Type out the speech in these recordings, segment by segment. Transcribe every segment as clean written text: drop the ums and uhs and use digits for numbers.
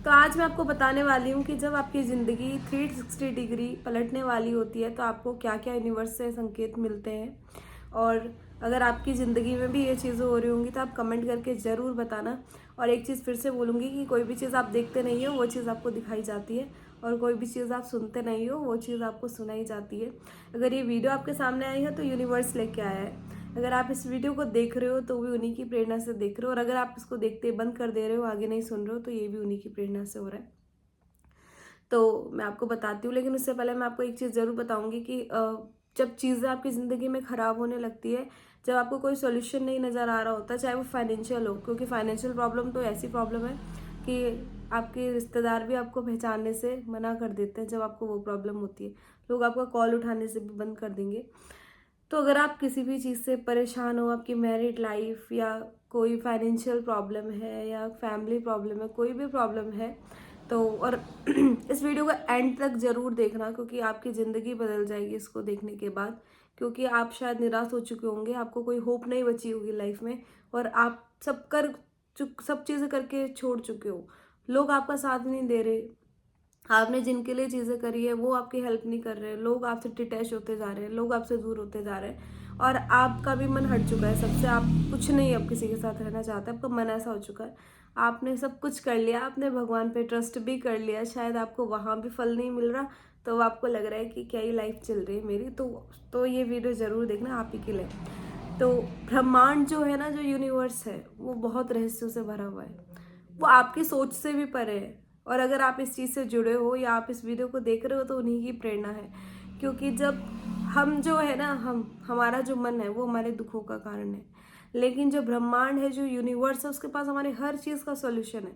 तो आज मैं आपको बताने वाली हूँ कि जब आपकी ज़िंदगी 360 डिग्री पलटने वाली होती है तो आपको क्या क्या यूनिवर्स से संकेत मिलते हैं। और अगर आपकी ज़िंदगी में भी ये चीज़ें हो रही होंगी तो आप कमेंट करके ज़रूर बताना। और एक चीज़ फिर से बोलूँगी कि कोई भी चीज़ आप देखते नहीं हो वो चीज़ आपको दिखाई जाती है, और कोई भी चीज़ आप सुनते नहीं हो वो चीज़ आपको सुनाई जाती है। अगर ये वीडियो आपके सामने आई है तो यूनिवर्स लेके आया है। अगर आप इस वीडियो को देख रहे हो तो भी उन्हीं की प्रेरणा से देख रहे हो, और अगर आप इसको देखते बंद कर दे रहे हो, आगे नहीं सुन रहे हो, तो ये भी उन्हीं की प्रेरणा से हो रहा है। तो मैं आपको बताती हूँ, लेकिन उससे पहले मैं आपको एक चीज़ ज़रूर बताऊँगी कि जब चीज़ें आपकी ज़िंदगी में ख़राब होने लगती है, जब आपको कोई सॉल्यूशन नहीं नज़र आ रहा होता, चाहे वो फाइनेंशियल हो, क्योंकि फाइनेंशियल प्रॉब्लम तो ऐसी प्रॉब्लम है कि आपके रिश्तेदार भी आपको पहचानने से मना कर देते हैं। जब आपको वो प्रॉब्लम होती है, लोग आपका कॉल उठाने से भी बंद कर देंगे। तो अगर आप किसी भी चीज़ से परेशान हो, आपकी मैरिड लाइफ या कोई फाइनेंशियल प्रॉब्लम है या फैमिली प्रॉब्लम है, कोई भी प्रॉब्लम है, तो और इस वीडियो का एंड तक ज़रूर देखना, क्योंकि आपकी ज़िंदगी बदल जाएगी इसको देखने के बाद। क्योंकि आप शायद निराश हो चुके होंगे, आपको कोई होप नहीं बची होगी लाइफ में, और आप सब चीज़ें करके छोड़ चुके हो। लोग आपका साथ नहीं दे रहे, आपने जिनके लिए चीज़ें करी है वो आपकी हेल्प नहीं कर रहे, लोग आपसे डिटैच होते जा रहे हैं, लोग आपसे दूर होते जा रहे हैं, और आपका भी मन हट चुका है सबसे। आप कुछ नहीं अब किसी के साथ रहना चाहते, आपका मन ऐसा हो चुका है। आपने सब कुछ कर लिया, आपने भगवान पे ट्रस्ट भी कर लिया, शायद आपको वहाँ भी फल नहीं मिल रहा, तो आपको लग रहा है कि क्या ही लाइफ चल रही है मेरी। तो ये वीडियो ज़रूर देखना आप ही के लिए। तो ब्रह्मांड जो है ना, जो यूनिवर्स है, वो बहुत रहस्यों से भरा हुआ है। वो आपकी सोच से भी परे है। और अगर आप इस चीज़ से जुड़े हो या आप इस वीडियो को देख रहे हो तो उन्हीं की प्रेरणा है। क्योंकि जब हम जो है ना, हमारा जो मन है वो हमारे दुखों का कारण है, लेकिन जो ब्रह्मांड है, जो यूनिवर्स है, उसके पास हमारे हर चीज़ का सॉल्यूशन है।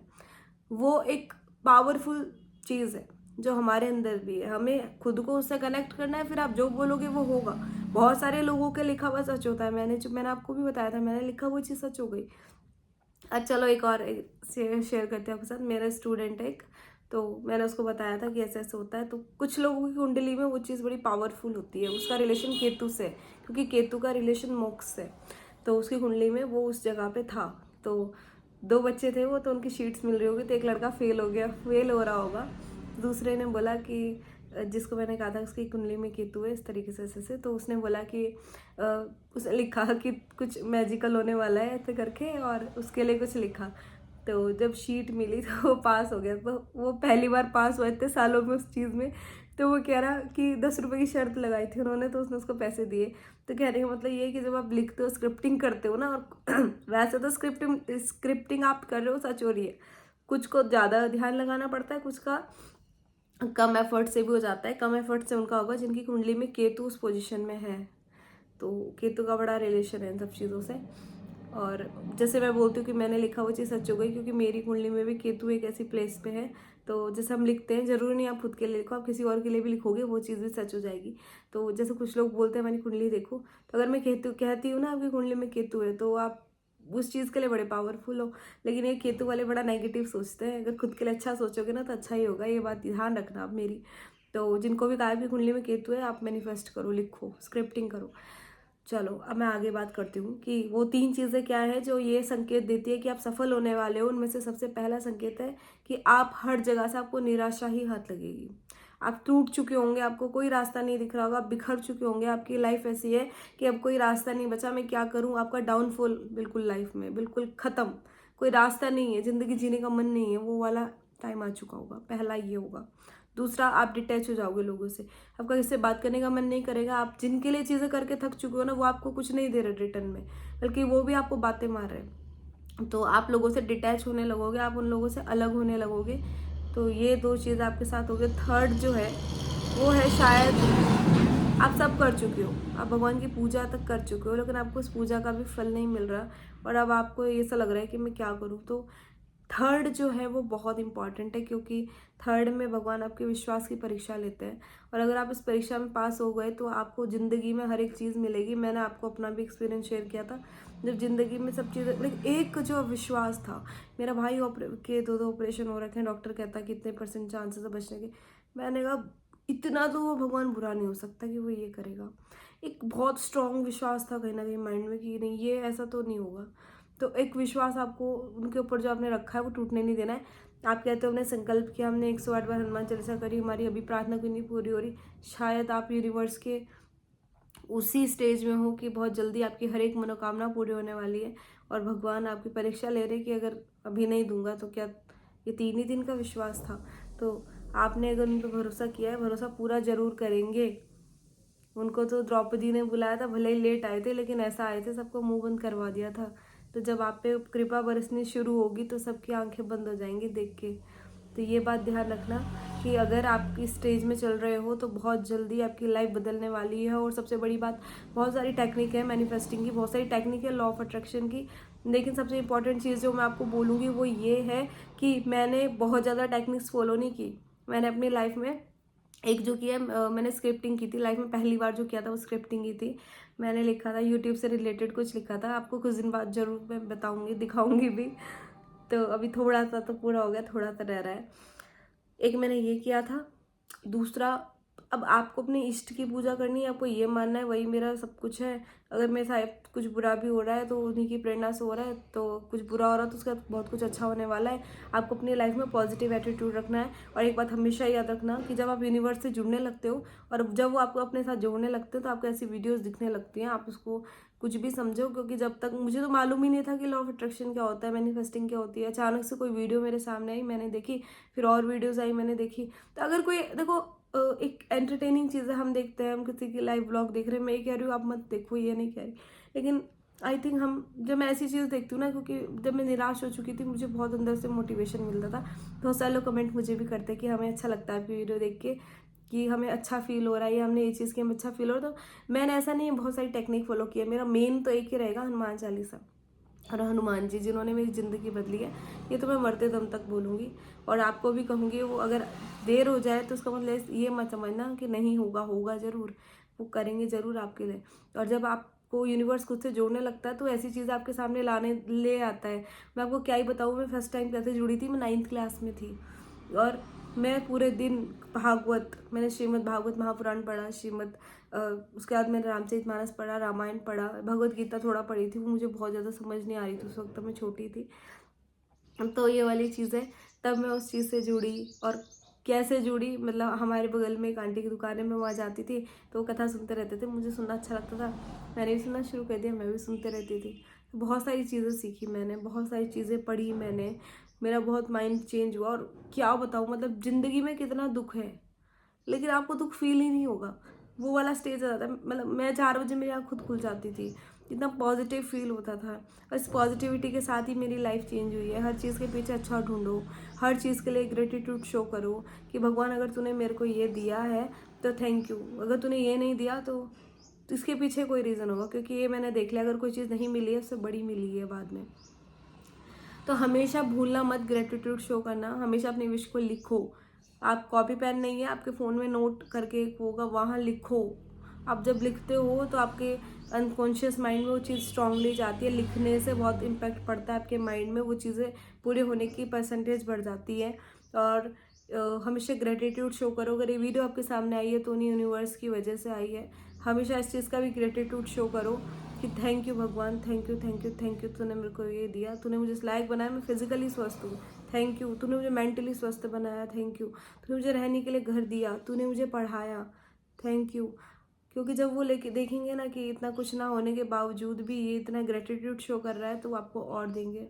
वो एक पावरफुल चीज़ है जो हमारे अंदर भी है। हमें खुद को उससे कनेक्ट करना है, फिर आप जो बोलोगे वो होगा। बहुत सारे लोगों के लिखा हुआ सच होता है। मैंने आपको भी बताया था, मैंने लिखा वो चीज़ सच हो गई। अच्छा चलो, एक और शेयर करते हैं आपके साथ। मेरा स्टूडेंट है एक, तो मैंने उसको बताया था कि ऐसे ऐसे होता है। तो कुछ लोगों की कुंडली में वो चीज़ बड़ी पावरफुल होती है, उसका रिलेशन केतु से, क्योंकि केतु का रिलेशन मोक्ष से। तो उसकी कुंडली में वो उस जगह पे था। तो दो बच्चे थे वो, तो उनकी शीट्स मिल रही होगी, तो एक लड़का फेल हो रहा होगा। दूसरे ने बोला कि जिसको मैंने कहा था उसकी कुंडली में केतु है इस तरीके से ऐसे, तो उसने बोला कि उसने लिखा कि कुछ मैजिकल होने वाला है ऐसे करके, और उसके लिए कुछ लिखा। तो जब शीट मिली तो वो पास हो गया। तो वो पहली बार पास हुआ इतने सालों में उस चीज़ में। तो वो कह रहा कि 10 रुपए की शर्त लगाई थी उन्होंने, तो उसने उसको पैसे दिए। तो कहने का मतलब ये है कि जब आप लिखते हो, स्क्रिप्टिंग करते हो ना, और वैसे तो स्क्रिप्टिंग आप कर रहे हो, सच हो रही है। कुछ को ज़्यादा ध्यान लगाना पड़ता है, कुछ का कम एफर्ट से भी हो जाता है। कम एफर्ट से उनका होगा जिनकी कुंडली में केतु उस पोजीशन में है। तो केतु का बड़ा रिलेशन है इन सब चीज़ों से। और जैसे मैं बोलती हूँ कि मैंने लिखा वो चीज़ सच हो गई, क्योंकि मेरी कुंडली में भी केतु एक ऐसी प्लेस पे है। तो जैसे हम लिखते हैं, ज़रूरी नहीं आप खुद के लिए लिखो, आप किसी और के लिए भी लिखोगे वो चीज़ भी सच हो जाएगी। तो जैसे कुछ लोग बोलते हैं मेरी कुंडली देखो, तो अगर मैं केतु कहती हूँ ना आपकी कुंडली में केतु है, तो आप उस चीज़ के लिए बड़े पावरफुल हो। लेकिन ये केतु वाले बड़ा नेगेटिव सोचते हैं। अगर खुद के लिए अच्छा सोचोगे ना तो अच्छा ही होगा, ये बात ध्यान रखना आप मेरी। तो जिनको भी कहा कि कुंडली में केतु है, आप मैनिफेस्ट करो, लिखो, स्क्रिप्टिंग करो। चलो अब मैं आगे बात करती हूँ कि वो 3 चीज़ें क्या है जो ये संकेत देती है कि आप सफल होने वाले हो। उनमें से सबसे पहला संकेत है कि आप हर जगह से, आपको निराशा ही हाथ लगेगी। आप टूट चुके होंगे, आपको कोई रास्ता नहीं दिख रहा होगा, आप बिखर चुके होंगे, आपकी लाइफ ऐसी है कि अब कोई रास्ता नहीं बचा, मैं क्या करूँ। आपका डाउनफॉल बिल्कुल लाइफ में बिल्कुल ख़त्म, कोई रास्ता नहीं है, ज़िंदगी जीने का मन नहीं है, वो वाला टाइम आ चुका होगा। पहला ये होगा। दूसरा, आप डिटैच हो जाओगे लोगों से, आपका किससे बात करने का मन नहीं करेगा। आप जिनके लिए चीज़ें करके थक चुके हो ना, वो आपको कुछ नहीं दे रहे रिटर्न में, बल्कि वो भी आपको बातें मार रहे हैं। तो आप लोगों से डिटैच होने लगोगे, आप उन लोगों से अलग होने लगोगे। तो ये 2 चीज़ आपके साथ हो गए। थर्ड जो है वो है, शायद आप सब कर चुके हो, आप भगवान की पूजा तक कर चुके हो, लेकिन आपको उस पूजा का भी फल नहीं मिल रहा, और अब आपको ऐसा लग रहा है कि मैं क्या करूँ। तो थर्ड जो है वो बहुत इंपॉर्टेंट है, क्योंकि थर्ड में भगवान आपके विश्वास की परीक्षा लेते हैं। और अगर आप इस परीक्षा में पास हो गए तो आपको ज़िंदगी में हर एक चीज़ मिलेगी। मैंने आपको अपना भी एक्सपीरियंस शेयर किया था, जब ज़िंदगी में सब चीज़ें, लेकिन एक जो विश्वास था। मेरा भाई के 2 ऑपरेशन हो रखे हैं, डॉक्टर कहता कि इतने % चांसेस है बचने के। मैंने कहा इतना तो वो भगवान बुरा नहीं हो सकता कि वो ये करेगा। एक बहुत स्ट्रॉन्ग विश्वास था कहीं ना कहीं माइंड में कि नहीं, ये ऐसा तो नहीं होगा। तो एक विश्वास आपको उनके ऊपर जो आपने रखा है वो टूटने नहीं देना है। आप कहते हो हमने संकल्प किया, हमने 108 बार हनुमान चालीसा करी, हमारी अभी प्रार्थना क्यों नहीं पूरी हो रही। शायद आप यूनिवर्स के उसी स्टेज में हो कि बहुत जल्दी आपकी हर एक मनोकामना पूरी होने वाली है, और भगवान आपकी परीक्षा ले रहे कि अगर अभी नहीं दूंगा तो क्या। ये 3 ही दिन का विश्वास था, तो आपने अगर उन पर भरोसा किया है, भरोसा पूरा जरूर करेंगे। उनको तो द्रौपदी ने बुलाया था, भले ही लेट आए थे, लेकिन ऐसा आए थे सबको मुंह बंद करवा दिया था। तो जब आप पे कृपा बरसनी शुरू होगी तो सबकी आंखें बंद हो जाएंगी देख के। तो ये बात ध्यान रखना कि अगर आप इस स्टेज में चल रहे हो तो बहुत जल्दी आपकी लाइफ बदलने वाली है। और सबसे बड़ी बात, बहुत सारी टेक्निक है मैनिफेस्टिंग की, बहुत सारी टेक्निक है लॉ ऑफ अट्रैक्शन की, लेकिन सबसे इंपॉर्टेंट चीज़ जो मैं आपको बोलूँगी वो ये है कि मैंने बहुत ज़्यादा टेक्निक्स फॉलो नहीं की। मैंने अपनी लाइफ में एक जो किया, मैंने स्क्रिप्टिंग की थी लाइफ में, पहली बार जो किया था वो स्क्रिप्टिंग की थी। मैंने लिखा था, यूट्यूब से रिलेटेड कुछ लिखा था, आपको कुछ दिन बाद जरूर मैं बताऊंगी, दिखाऊंगी भी। तो अभी थोड़ा सा तो पूरा हो गया, थोड़ा सा रह रहा है। एक मैंने ये किया था। दूसरा, अब आपको अपने इष्ट की पूजा करनी है, आपको ये मानना है वही मेरा सब कुछ है। अगर मेरे साथ कुछ बुरा भी हो रहा है तो उन्हीं की प्रेरणा से हो रहा है, तो कुछ बुरा हो रहा है तो उसका बहुत कुछ अच्छा होने वाला है। आपको अपनी लाइफ में पॉजिटिव एटीट्यूड रखना है। और एक बात हमेशा याद रखना कि जब आप यूनिवर्स से जुड़ने लगते हो और जब वो आपको अपने साथ जोड़ने लगते हो तो आपको ऐसी वीडियोज़ दिखने लगती हैं, आप उसको कुछ भी समझो। क्योंकि जब तक मुझे तो मालूम ही नहीं था कि लॉ ऑफ अट्रैक्शन क्या होता है, मैनिफेस्टिंग क्या होती है। अचानक से कोई वीडियो मेरे सामने आई, मैंने देखी, फिर और वीडियोज़ आई, मैंने देखी। तो अगर कोई देखो, एक एंटरटेनिंग चीज़ है, हम देखते हैं, हम किसी की लाइव ब्लॉग देख रहे हैं, मैं ये कह रही हूँ आप मत देखो, ये नहीं कह रही, लेकिन आई थिंक हम जब मैं ऐसी चीज़ देखती हूँ ना, क्योंकि जब मैं निराश हो चुकी थी मुझे बहुत अंदर से मोटिवेशन मिलता था। बहुत सारे लोग कमेंट मुझे भी करते कि हमें अच्छा लगता है आपकी वीडियो देख के, कि हमें अच्छा फील हो रहा है, या हमने ये चीज़ की हमें अच्छा फील हो रहा है। तो मैंने ऐसा नहीं, बहुत सारी टेक्निक फॉलो की है। मेरा मेन तो एक ही रहेगा, हनुमान चालीसा और हनुमान जी, जिन्होंने मेरी ज़िंदगी बदली है। ये तो मैं मरते दम तक बोलूँगी, और आपको भी कहूँगी। वो अगर देर हो जाए तो उसका मतलब ये मत समझना कि नहीं होगा, होगा ज़रूर, वो करेंगे ज़रूर आपके लिए। और जब आपको यूनिवर्स खुद से जोड़ने लगता है तो ऐसी चीज़ आपके सामने लाने ले आता है। मैं आपको क्या ही बताऊँ, मैं फर्स्ट टाइम कैसे जुड़ी थी। मैं 9th क्लास में थी, और मैं पूरे दिन भागवत, मैंने श्रीमद् भागवत महापुराण पढ़ा, उसके बाद मैंने रामचरितमानस पढ़ा, रामायण पढ़ा, भगवत गीता थोड़ा पढ़ी थी, वो मुझे बहुत ज़्यादा समझ नहीं आ रही थी उस वक्त, मैं छोटी थी। तो ये वाली चीज़ें, तब मैं उस चीज़ से जुड़ी। और कैसे जुड़ी, मतलब हमारे बगल में एक आंटी की दुकान है, मैं वहाँ जाती थी तो वो कथा सुनते रहते थे, मुझे सुनना अच्छा लगता था, मैंने भी सुनना शुरू कर दिया, मैं भी सुनते रहती थी। बहुत सारी चीज़ें सीखी मैंने, बहुत सारी चीज़ें पढ़ी मैंने, मेरा बहुत माइंड चेंज हुआ। और क्या बताऊँ, मतलब ज़िंदगी में कितना दुख है लेकिन आपको दुख फील ही नहीं होगा। वो वाला स्टेज आ जाता है, मतलब मैं 4 बजे मेरी आँख खुद खुल जाती थी, इतना पॉजिटिव फील होता था। और इस पॉजिटिविटी के साथ ही मेरी लाइफ चेंज हुई है। हर चीज़ के पीछे अच्छा ढूंढो, हर चीज़ के लिए ग्रेटिट्यूड शो करो कि भगवान अगर तूने मेरे को ये दिया है तो थैंक यू, अगर तूने ये नहीं दिया तो इसके पीछे कोई रीज़न होगा। क्योंकि ये मैंने देख लिया, अगर कोई चीज़ नहीं मिली है उससे बड़ी मिली है बाद में। तो हमेशा भूलना मत ग्रेटिट्यूड शो करना, हमेशा अपने विश को लिखो। आप कॉपी पेन नहीं है, आपके फ़ोन में नोट करके एक होगा, वहाँ लिखो। आप जब लिखते हो तो आपके अनकॉन्शियस माइंड में वो चीज़ स्ट्रांगली जाती है, लिखने से बहुत इम्पैक्ट पड़ता है आपके माइंड में, वो चीज़ें पूरे होने की परसेंटेज बढ़ जाती है। और हमेशा ग्रेटिट्यूड शो करो। अगर ये वीडियो आपके सामने आई है तो उन्हीं यूनिवर्स की वजह से आई है। हमेशा इस चीज़ का भी ग्रेटिट्यूड शो करो कि थैंक यू भगवान, thank you, thank you, thank you, तूने मेरे को ये दिया, तूने मुझे इस लायक बनाया, मैं फिजिकली स्वस्थ हूँ, थैंक यू, तूने मुझे मेंटली स्वस्थ बनाया, थैंक यू, तूने मुझे रहने के लिए घर दिया, तूने मुझे पढ़ाया, थैंक यू। क्योंकि जब वो लेके देखेंगे ना कि इतना कुछ ना होने के बावजूद भी ये इतना ग्रेटिट्यूड शो कर रहा है, तो वो आपको और देंगे।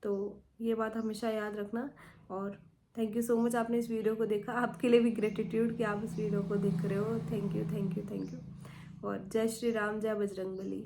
तो ये बात हमेशा याद रखना। और थैंक यू सो मच, आपने इस वीडियो को देखा। आपके लिए भी ग्रेटिट्यूड कि आप इस वीडियो को देख रहे हो। Thank you, thank you, thank you. और जय श्री राम, जय बजरंगबली।